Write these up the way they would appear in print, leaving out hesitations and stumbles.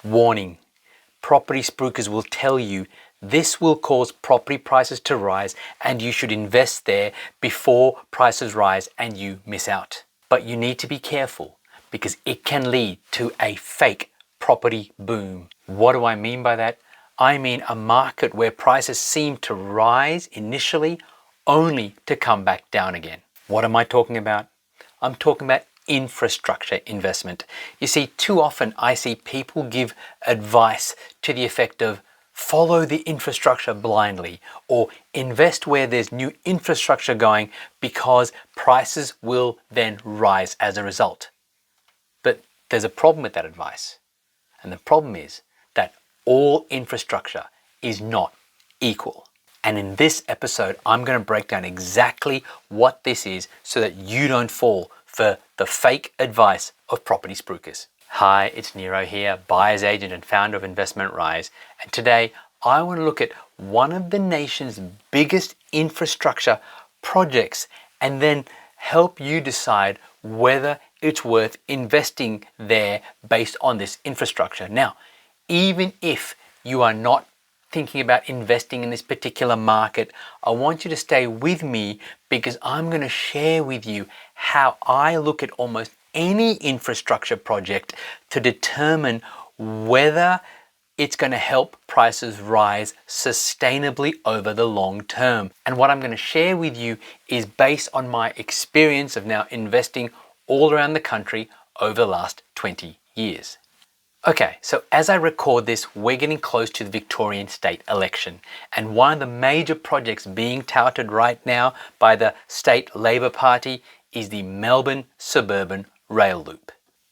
Warning, property spruikers will tell you this will cause property prices to rise and you should invest there before prices rise and you miss out. But you need to be careful because it can lead to a fake property boom. What do I mean by that? I mean a market where prices seem to rise initially only to come back down again. What am I talking about? I'm talking about infrastructure investment. You see, too often I see people give advice to the effect of follow the infrastructure blindly or invest where there's new infrastructure going because prices will then rise as a result. But there's a problem with that advice. And the problem is that all infrastructure is not equal. And in this episode, I'm going to break down exactly what this is so that you don't fall for the fake advice of property spruikers. Hi, it's Nero here, buyer's agent and founder of Investment Rise. And today I want to look at one of the nation's biggest infrastructure projects and then help you decide whether it's worth investing there based on this infrastructure. Now, even if you are not thinking about investing in this particular market, I want you to stay with me because I'm going to share with you how I look at almost any infrastructure project to determine whether it's going to help prices rise sustainably over the long term. And what I'm going to share with you is based on my experience of now investing all around the country over the last 20 years. Okay, so as I record this, we're getting close to the Victorian state election. And one of the major projects being touted right now by the state Labor Party is the Melbourne Suburban Rail Loop.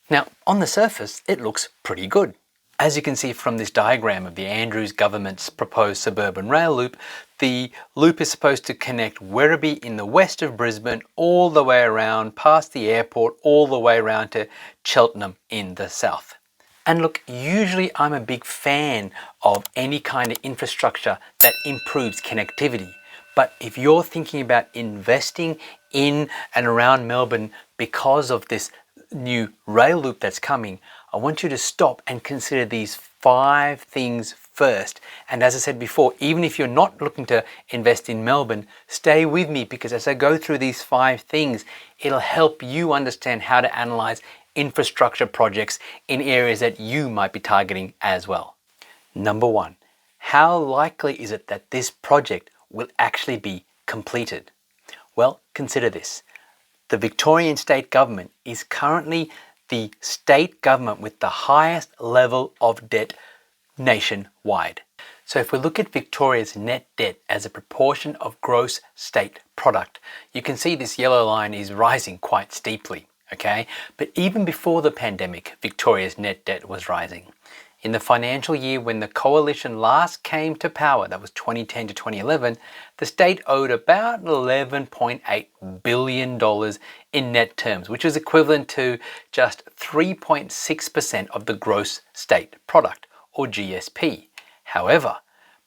Now, on the surface, it looks pretty good. As you can see from this diagram of the Andrews government's proposed suburban rail loop, the loop is supposed to connect Werribee in the west of Brisbane all the way around past the airport, all the way around to Cheltenham in the south. And look, usually I'm a big fan of any kind of infrastructure that improves connectivity. But if you're thinking about investing in and around Melbourne because of this new rail loop that's coming, I want you to stop and consider these 5 things first. And as I said before, even if you're not looking to invest in Melbourne, stay with me because as I go through these 5 things, it'll help you understand how to analyze infrastructure projects in areas that you might be targeting as well. Number 1, how likely is it that this project will actually be completed? Well, consider this. The Victorian state government is currently the state government with the highest level of debt nationwide. So if we look at Victoria's net debt as a proportion of gross state product, you can see this yellow line is rising quite steeply. Okay, but even before the pandemic, Victoria's net debt was rising. In the financial year when the coalition last came to power, that was 2010 to 2011, the state owed about $11.8 billion in net terms, which is equivalent to just 3.6% of the gross state product, or GSP. However,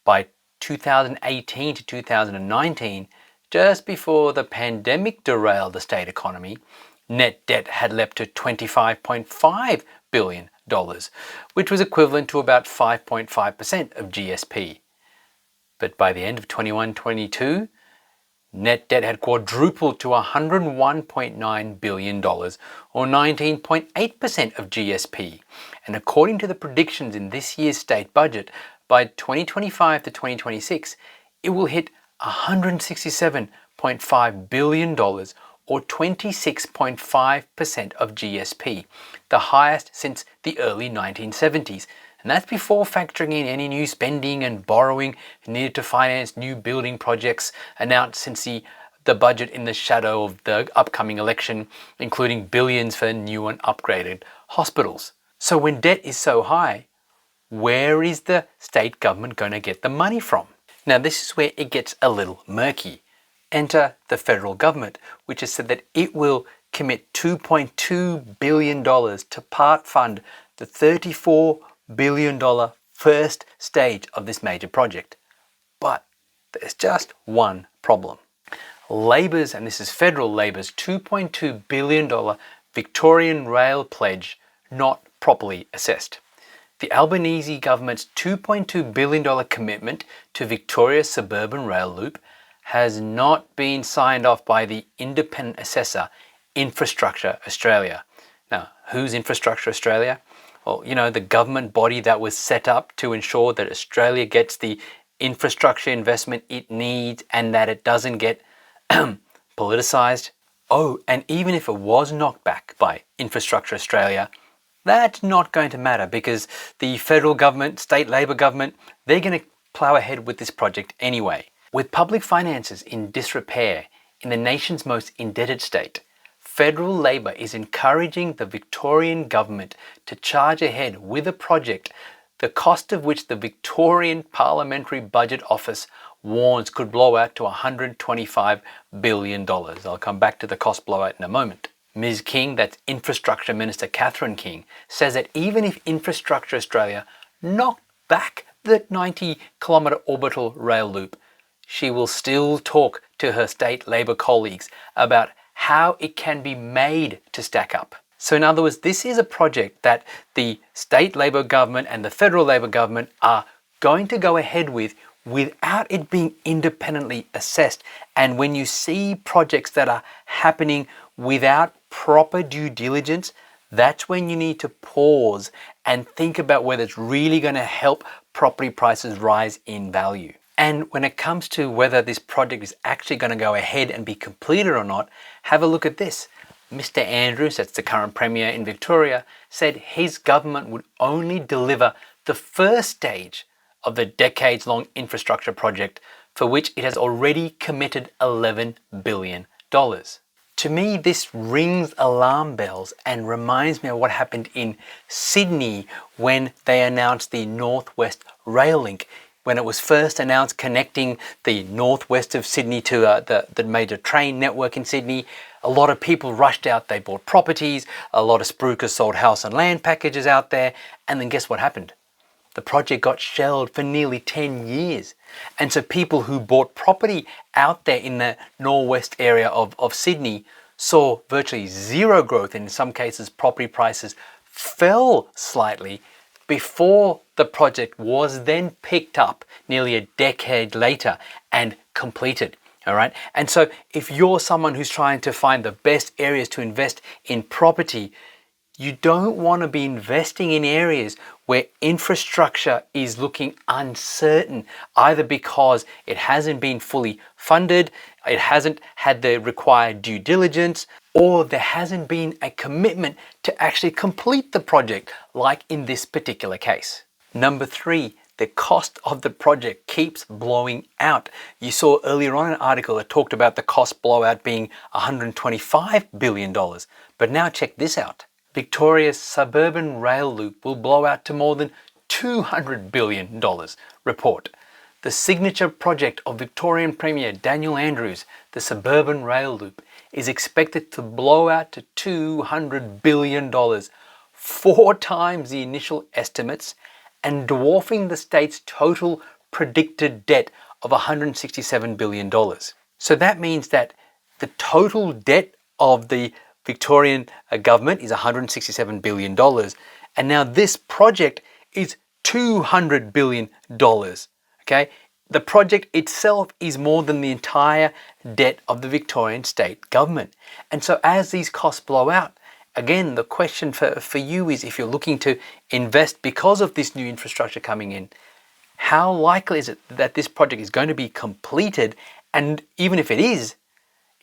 by 2018 to 2019, just before the pandemic derailed the state economy, net debt had leapt to $25.5 billion, which was equivalent to about 5.5% of GSP. But by the end of 21-22, net debt had quadrupled to $101.9 billion, or 19.8% of GSP. And according to the predictions in this year's state budget, by 2025 to 2026, it will hit $167.5 billion, or 26.5% of GSP, the highest since the early 1970s. And that's before factoring in any new spending and borrowing needed to finance new building projects announced since the budget in the shadow of the upcoming election, including billions for new and upgraded hospitals. So when debt is so high, where is the state government going to get the money from? Now this is where it gets a little murky. Enter the federal government, which has said that it will commit $2.2 billion to part fund the $34 billion first stage of this major project. But there's just one problem. Labor's, and this is federal Labor's, $2.2 billion Victorian Rail pledge not properly assessed. The Albanese government's $2.2 billion commitment to Victoria's suburban rail loop has not been signed off by the independent assessor, Infrastructure Australia. Now, who's Infrastructure Australia? Well, the government body that was set up to ensure that Australia gets the infrastructure investment it needs and that it doesn't get politicized. Oh, and even if it was knocked back by Infrastructure Australia, that's not going to matter because the federal government, state Labor government, they're going to plow ahead with this project anyway. With public finances in disrepair in the nation's most indebted state, federal Labor is encouraging the Victorian government to charge ahead with a project the cost of which the Victorian Parliamentary Budget Office warns could blow out to $125 billion. I'll come back to the cost blowout in a moment. Ms. King, that's Infrastructure Minister Catherine King, says that even if Infrastructure Australia knocked back the 90-kilometre orbital rail loop, she will still talk to her state Labor colleagues about how it can be made to stack up. So in other words, this is a project that the state Labor government and the federal Labor government are going to go ahead with without it being independently assessed. And when you see projects that are happening without proper due diligence, that's when you need to pause and think about whether it's really going to help property prices rise in value. And when it comes to whether this project is actually going to go ahead and be completed or not, have a look at this. Mr. Andrews, that's the current Premier in Victoria, said his government would only deliver the first stage of the decades-long infrastructure project for which it has already committed $11 billion. To me, this rings alarm bells and reminds me of what happened in Sydney when they announced the Northwest Rail Link. When it was first announced connecting the northwest of Sydney to the major train network in Sydney, a lot of people rushed out, they bought properties, a lot of spruikers sold house and land packages out there, and then guess what happened? The project got shelved for nearly 10 years. And so people who bought property out there in the northwest area of Sydney saw virtually zero growth. In some cases, property prices fell slightly before the project was then picked up nearly a decade later and completed. All right. And so if you're someone who's trying to find the best areas to invest in property, you don't want to be investing in areas where infrastructure is looking uncertain, either because it hasn't been fully funded, it hasn't had the required due diligence, or there hasn't been a commitment to actually complete the project, like in this particular case. Number 3, the cost of the project keeps blowing out. You saw earlier on an article that talked about the cost blowout being $125 billion. But now check this out. Victoria's suburban rail loop will blow out to more than $200 billion, report. The signature project of Victorian Premier Daniel Andrews, the suburban rail loop, is expected to blow out to $200 billion, 4 times the initial estimates, and dwarfing the state's total predicted debt of $167 billion. So that means that the total debt of the Victorian government is $167 billion. And now this project is $200 billion. Okay? The project itself is more than the entire debt of the Victorian state government. And so as these costs blow out, again, the question for you is, if you're looking to invest because of this new infrastructure coming in, how likely is it that this project is going to be completed? And even if it is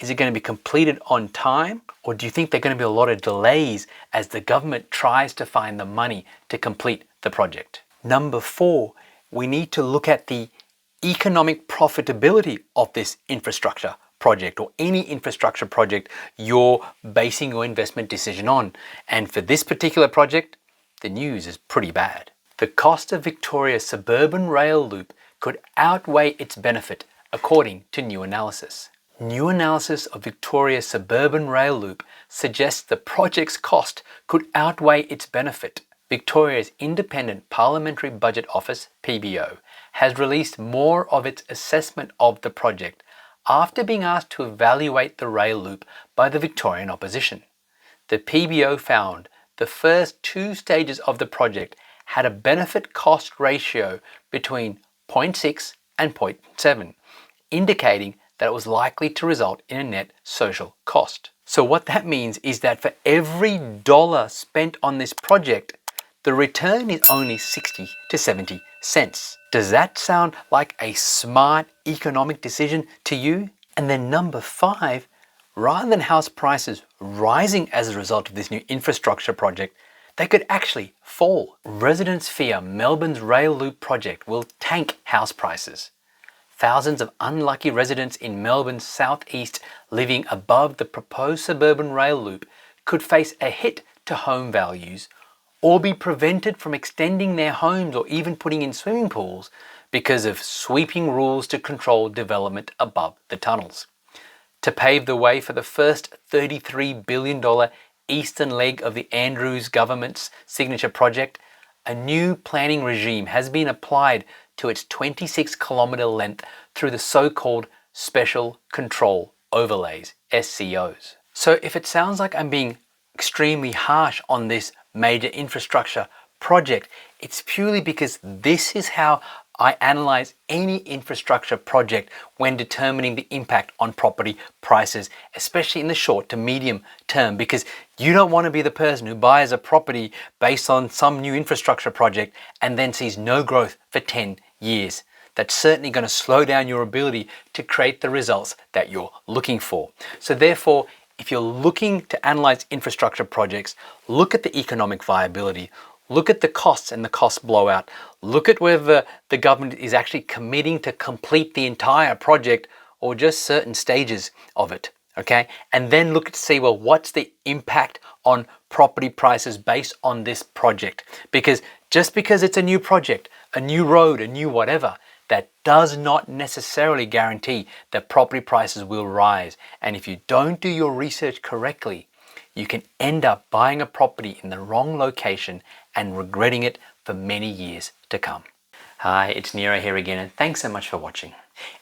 it going to be completed on time? Or do you think there are going to be a lot of delays as the government tries to find the money to complete the project? Number 4, we need to look at the economic profitability of this infrastructure project, or any infrastructure project you're basing your investment decision on. And for this particular project, the news is pretty bad. The cost of Victoria's suburban rail loop could outweigh its benefit, according to new analysis. New analysis of Victoria's suburban rail loop suggests the project's cost could outweigh its benefit. Victoria's Independent Parliamentary Budget Office, PBO, has released more of its assessment of the project after being asked to evaluate the rail loop by the Victorian opposition. The PBO found the first 2 stages of the project had a benefit cost ratio between 0.6 and 0.7, indicating that it was likely to result in a net social cost. So what that means is that for every dollar spent on this project, the return is only 60 to 70 cents. Does that sound like a smart economic decision to you? And then number 5, rather than house prices rising as a result of this new infrastructure project, they could actually fall. Residents fear Melbourne's rail loop project will tank house prices. Thousands of unlucky residents in Melbourne's southeast living above the proposed suburban rail loop could face a hit to home values or be prevented from extending their homes or even putting in swimming pools because of sweeping rules to control development above the tunnels. To pave the way for the first $33 billion eastern leg of the Andrews government's signature project, a new planning regime has been applied to its 26-kilometre length through the so-called Special Control Overlays, SCOs. So if it sounds like I'm being extremely harsh on this major infrastructure project, it's purely because this is how I analyze any infrastructure project when determining the impact on property prices, especially in the short to medium term, because you don't want to be the person who buys a property based on some new infrastructure project and then sees no growth for 10 years. That's certainly going to slow down your ability to create the results that you're looking for. So therefore, if you're looking to analyze infrastructure projects, look at the economic viability. Look at the costs and the cost blowout. Look at whether the government is actually committing to complete the entire project or just certain stages of it, okay? And then look to see, well, what's the impact on property prices based on this project? Because just because it's a new project, a new road, a new whatever, that does not necessarily guarantee that property prices will rise. And if you don't do your research correctly, you can end up buying a property in the wrong location and regretting it for many years to come. Hi, it's Nero here again, and thanks so much for watching.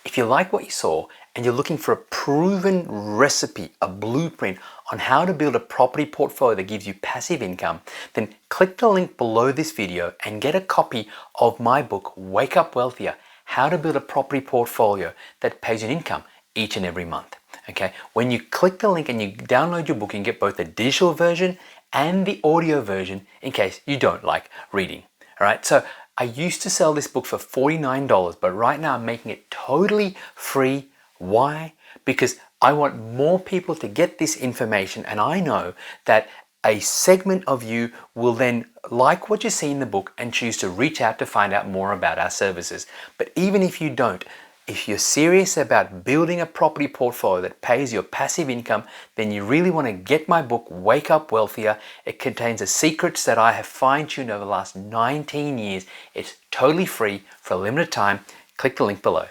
If you like what you saw and you're looking for a proven recipe, a blueprint on how to build a property portfolio that gives you passive income, then click the link below this video and get a copy of my book, Wake Up Wealthier, How to Build a Property Portfolio that pays you an income each and every month. Okay, when you click the link and you download your book, you can get both the digital version and the audio version in case you don't like reading. All right, so I used to sell this book for $49, but right now I'm making it totally free. Why? Because I want more people to get this information, and I know that a segment of you will then like what you see in the book and choose to reach out to find out more about our services. But even if you don't, if you're serious about building a property portfolio that pays your passive income, then you really want to get my book, Wake Up Wealthier. It contains the secrets that I have fine-tuned over the last 19 years. It's totally free for a limited time. Click the link below.